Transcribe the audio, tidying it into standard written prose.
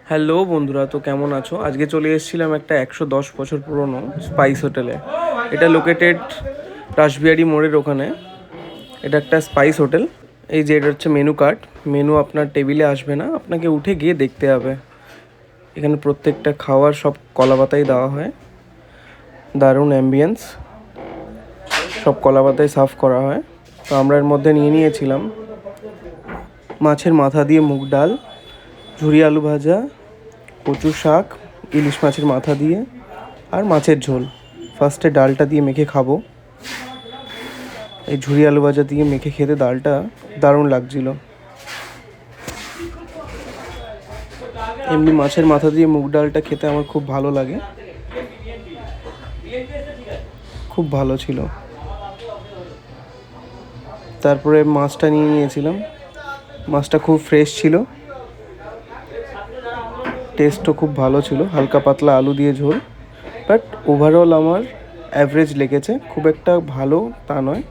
Hello বন্ধুরা, তো কেমন আছো? আজকে চলে এসেছিলাম একটা 110 বছর পুরনো স্পাইস হোটেলে। এটা লোকেটেড রাসবিহারী মোড়ের ওখানে। এটা একটা স্পাইস হোটেল। এই যে এটা হচ্ছে মেনু কার্ড। মেনু আপনার টেবিলে আসবে না, আপনাকে উঠে গিয়ে দেখতে হবে। এখানে প্রত্যেকটা খাওয়ার সব কলাপাতাই দেওয়া হয়। দারুণ অ্যাম্বিয়েন্স, সব কলাপাতায় সার্ভ করা হয়। তো আমরা এর মধ্যে নিয়েছিলাম মাছের মাথা দিয়ে মুগ ডাল, ঝুরি আলু ভাজা, কচু শাক, ইলিশ মাছের মাথা দিয়ে আর মাছের ঝোল। ফার্স্টে ডালটা দিয়ে মেখে খাবো। এই ঝুরি আলু ভাজা দিয়ে মেখে খেতে ডালটা দারুণ লাগছিল। এমনি মাছের মাথা দিয়ে মুগ ডালটা খেতে আমার খুব ভালো লাগে, খুব ভালো ছিল। তারপরে মাছটা নিয়েছিলাম। মাছটা খুব ফ্রেশ ছিল, টেস্টও খুব ভালো ছিল। হালকা পাতলা আলু দিয়ে ঝোল, বাট ওভারঅল আমার অ্যাভারেজ লেগেছে, খুব একটা ভালো তা নয়।